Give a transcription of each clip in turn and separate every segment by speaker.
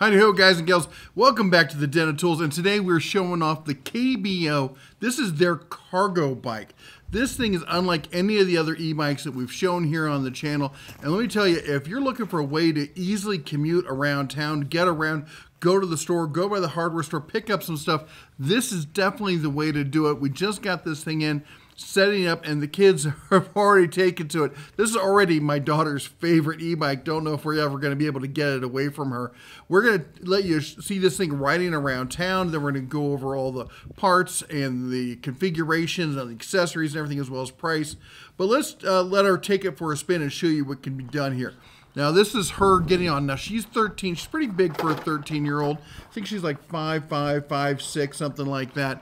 Speaker 1: Hi-ho, guys and gals. Welcome back to the Den of Tools, and today we're showing off the KBO. This is their cargo bike. This thing is unlike any of the other e-bikes that we've shown here on the channel. And let me tell you, if you're looking for a way to easily commute around town, get around, go to the store, go by the hardware store, pick up some stuff, this is definitely the way to do it. We just got this thing in, setting up, and the kids have already taken to it. This is already my daughter's favorite e-bike. Don't know if we're ever going to be able to get it away from her. We're going to let you see this thing riding around town. Then we're going to go over all the parts and the configurations and the accessories and everything, as well as price. But let's let her take it for a spin and show you what can be done here. Now, this is her getting on. Now, she's 13. She's pretty big for a 13-year-old. I think she's like 5'5", 5'6", something like that.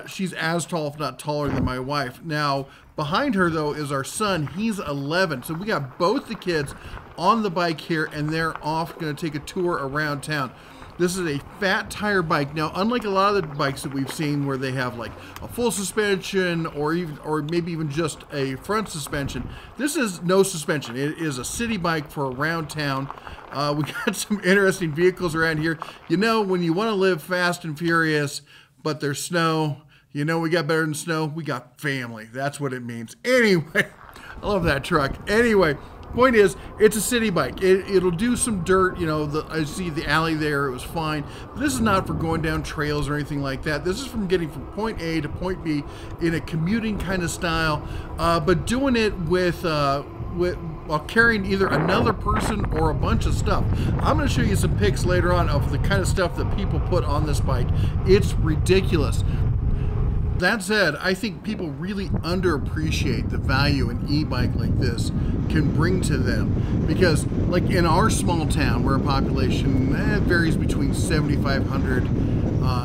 Speaker 1: She's as tall, if not taller, than my wife. Now, behind her, though, is our son. He's 11. So we got both the kids on the bike here, and they're off going to take a tour around town. This is a fat tire bike. Now, unlike a lot of the bikes that we've seen where they have like a full suspension or maybe even just a front suspension, this is no suspension. It is a city bike for around town. We got some interesting vehicles around here. You know, when you want to live fast and furious, but there's snow, you know we got better than snow. We got family. That's what it means. Anyway, I love that truck. Anyway. Point is, it's a city bike. It'll do some dirt. You know, I see the alley there. It was fine. But this is not for going down trails or anything like that. This is from getting from point A to point B in a commuting kind of style, but doing it while carrying either another person or a bunch of stuff. I'm going to show you some pics later on of the kind of stuff that people put on this bike. It's ridiculous. That said, I think people really underappreciate the value an e-bike like this can bring to them. Because, like in our small town, where a population varies between 7,500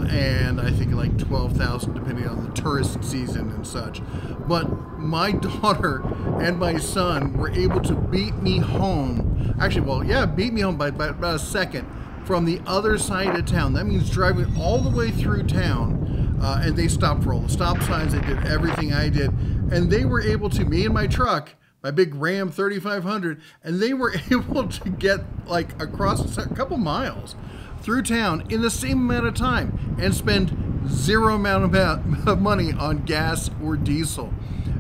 Speaker 1: and I think like 12,000, depending on the tourist season and such. But my daughter and my son were able to beat me home. Actually, well, yeah, beat me home by about a second from the other side of town. That means driving all the way through town. And they stopped for all the stop signs. They did everything I did. And they were able to, me and my truck, my big Ram 3500, and they were able to get like across a couple miles through town in the same amount of time and spend zero amount of money on gas or diesel.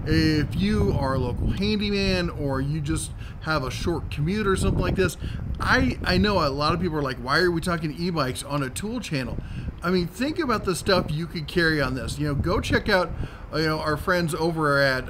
Speaker 1: If you are a local handyman or you just have a short commute or something like this, I know a lot of people are like, why are we talking e-bikes on a tool channel? I mean, think about the stuff you could carry on this. You know, go check out, our friends over at,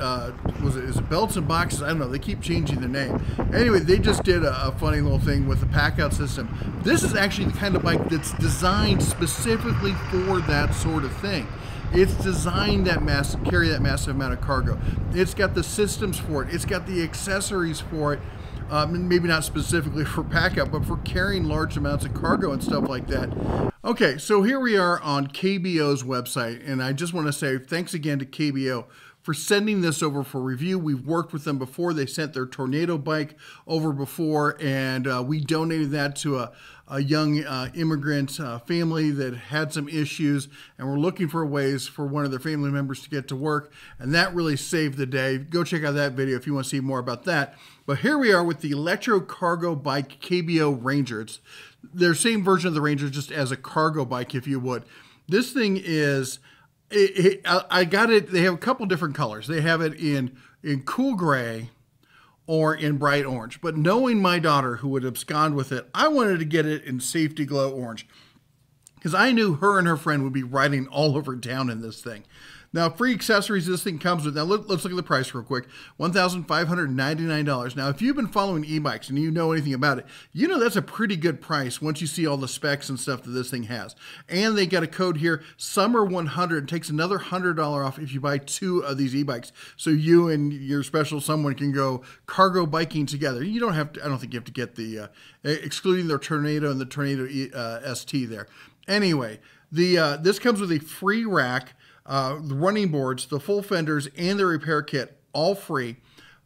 Speaker 1: is it Belts and Boxes? I don't know. They keep changing their name. Anyway, they just did a funny little thing with the pack-out system. This is actually the kind of bike that's designed specifically for that sort of thing. It's designed that carry that massive amount of cargo. It's got the systems for it. It's got the accessories for it. Maybe not specifically for pack-out, but for carrying large amounts of cargo and stuff like that. Okay, so here we are on KBO's website, and I just want to say thanks again to KBO for sending this over for review. We've worked with them before. They sent their Tornado bike over before, and we donated that to a young immigrant family that had some issues, and we're looking for ways for one of their family members to get to work, and that really saved the day. Go check out that video if you want to see more about that. But here we are with the Electro Cargo Bike KBO Ranger. It's their same version of the Ranger, just as a cargo bike, if you would. This thing is, I got it, they have a couple different colors. They have it in cool gray or in bright orange. But knowing my daughter, who would abscond with it, I wanted to get it in safety glow orange, because I knew her and her friend would be riding all over town in this thing. Now, free accessories this thing comes with. Now, let's look at the price real quick. $1,599. Now, if you've been following e-bikes and you know anything about it, you know that's a pretty good price once you see all the specs and stuff that this thing has. And they got a code here, Summer100. It takes another $100 off if you buy 2 of these e-bikes. So you and your special someone can go cargo biking together. You don't have to, I don't think you have to get the, excluding their Tornado and the Tornado ST there. Anyway, this comes with a free rack, the running boards, the full fenders, and the repair kit, all free.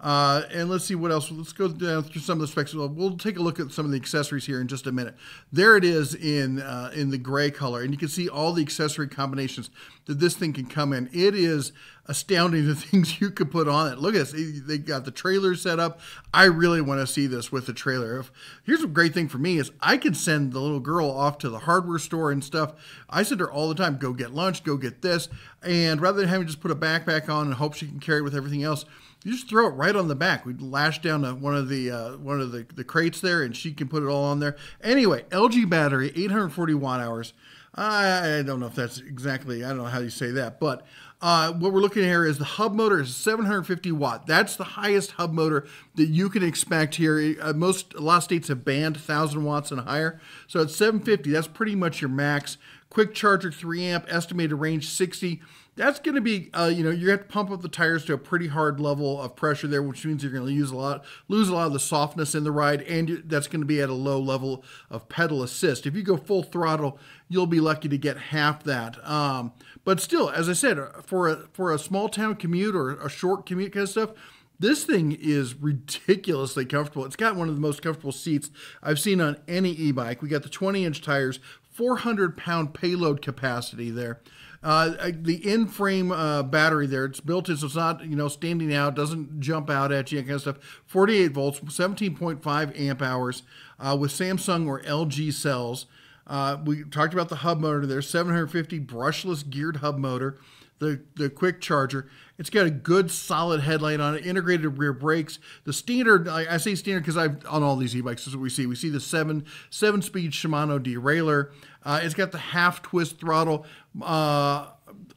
Speaker 1: And let's see what else. Let's go down through some of the specs. We'll take a look at some of the accessories here in just a minute. There it is in the gray color, and you can see all the accessory combinations that this thing can come in. It is astounding the things you could put on it. Look at this. They got the trailer set up. I really want to see this with the trailer. Here's a great thing for me is I can send the little girl off to the hardware store and stuff. I send her all the time, go get lunch, go get this. And rather than having to just put a backpack on and hope she can carry it with everything else, you just throw it right on the back. We lash down to one of the crates there, and she can put it all on there. Anyway, LG battery, 840 watt hours. I don't know if that's exactly, I don't know how you say that, but what we're looking at here is the hub motor is 750 watt. That's the highest hub motor that you can expect here. A lot of states have banned 1,000 watts and higher, so at 750, that's pretty much your max. Quick charger, 3 amp, estimated range 60. That's going to be, you have to pump up the tires to a pretty hard level of pressure there, which means you're going to lose a lot of the softness in the ride, and that's going to be at a low level of pedal assist. If you go full throttle, you'll be lucky to get half that. But still, as I said, for a small town commute or a short commute kind of stuff, this thing is ridiculously comfortable. It's got one of the most comfortable seats I've seen on any e-bike. We got the 20-inch tires, 400-pound payload capacity there. The in-frame battery there, it's built in, so it's not, standing out, doesn't jump out at you, that kind of stuff. 48 volts, 17.5 amp hours with Samsung or LG cells. We talked about the hub motor there, 750 brushless geared hub motor. The quick charger. It's got a good solid headlight on it, integrated rear brakes. The standard, I say standard because on all these e-bikes, this is what we see. We see the seven-speed Shimano derailleur. It's got the half twist throttle.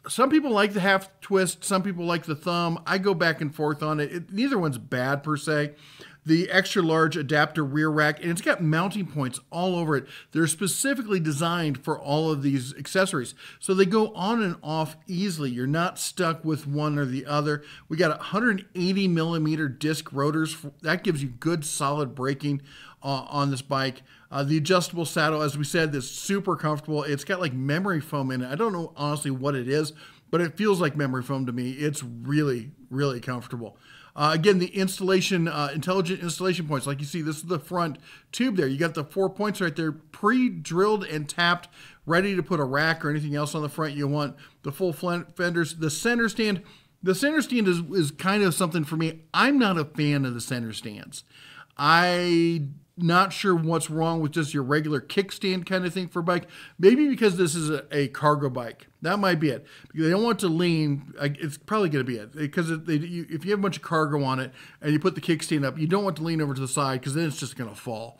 Speaker 1: Some people like the half twist, some people like the thumb. I go back and forth on it. Neither one's bad per se. The extra large adapter rear rack, and it's got mounting points all over it. They're specifically designed for all of these accessories. So they go on and off easily. You're not stuck with one or the other. We got 180 millimeter disc rotors. That gives you good solid braking on this bike. The adjustable saddle, as we said, is super comfortable. It's got like memory foam in it. I don't know honestly what it is, but it feels like memory foam to me. It's really, really comfortable. Again, the installation, intelligent installation points, like you see, this is the front tube there. You got the 4 points right there, pre-drilled and tapped, ready to put a rack or anything else on the front you want. The full fenders, the center stand. The center stand is kind of something for me. I'm not a fan of the center stands. I'm not sure what's wrong with just your regular kickstand kind of thing for a bike. Maybe because this is a cargo bike. That might be it. Because they don't want to lean. It's probably going to be it. Because if you have a bunch of cargo on it and you put the kickstand up, you don't want to lean over to the side because then it's just going to fall.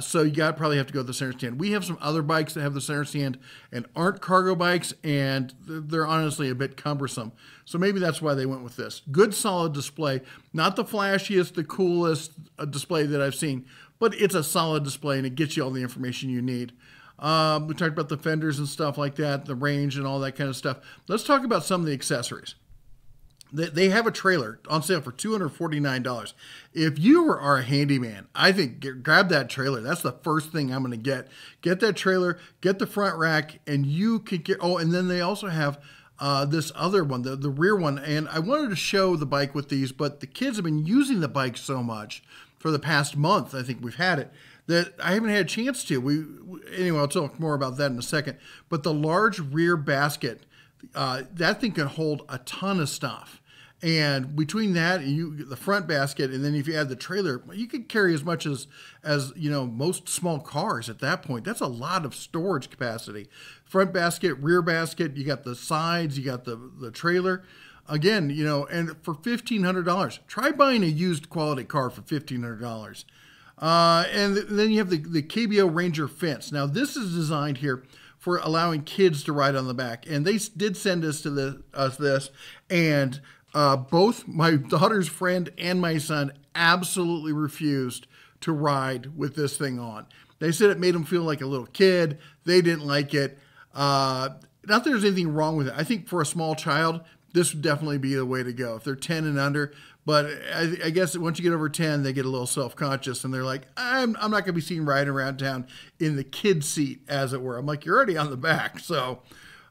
Speaker 1: So you probably have to go to the center stand. We have some other bikes that have the center stand and aren't cargo bikes, and they're honestly a bit cumbersome. So maybe that's why they went with this. Good solid display. Not the flashiest, the coolest display that I've seen, but it's a solid display and it gets you all the information you need. We talked about the fenders and stuff like that, the range and all that kind of stuff. Let's talk about some of the accessories. They have a trailer on sale for $249. If you are a handyman, I think grab that trailer. That's the first thing I'm going to get. Get that trailer, get the front rack, and you can get, and then they also have this other one, the rear one. And I wanted to show the bike with these, but the kids have been using the bike so much for the past month, I think we've had it, that I haven't had a chance to. Anyway, I'll talk more about that in a second. But the large rear basket, that thing can hold a ton of stuff. And between that and the front basket, and then if you add the trailer, you could carry as much as most small cars at that point. That's a lot of storage capacity. Front basket, rear basket, you got the sides, you got the trailer. Again, and for $1,500, try buying a used quality car for $1,500. And then you have the KBO Ranger fence. Now this is designed here for allowing kids to ride on the back, and they did send us this, and both my daughter's friend and my son absolutely refused to ride with this thing on. They said it made them feel like a little kid. They didn't like it. Not that there's anything wrong with it. I think for a small child, this would definitely be the way to go if they're 10 and under. But I guess once you get over 10, they get a little self-conscious and they're like, I'm not going to be seen riding around town in the kid seat, as it were. I'm like, you're already on the back. So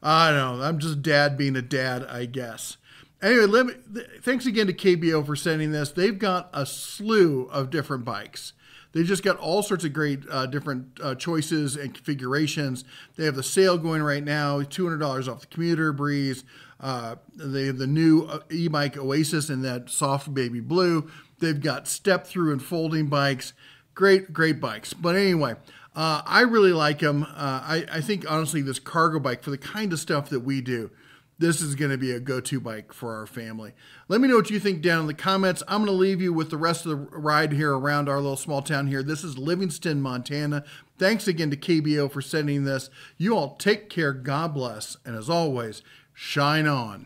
Speaker 1: I don't know. I'm just dad being a dad, I guess. Anyway, thanks again to KBO for sending this. They've got a slew of different bikes. They just got all sorts of great different choices and configurations. They have the sale going right now, $200 off the Commuter Breeze. They have the new eBike Oasis in that soft baby blue. They've got step-through and folding bikes. Great bikes. But anyway, I really like them. I think, honestly, this cargo bike, for the kind of stuff that we do, this is going to be a go-to bike for our family. Let me know what you think down in the comments. I'm going to leave you with the rest of the ride here around our little small town here. This is Livingston, Montana. Thanks again to KBO for sending this. You all take care. God bless. And as always, shine on.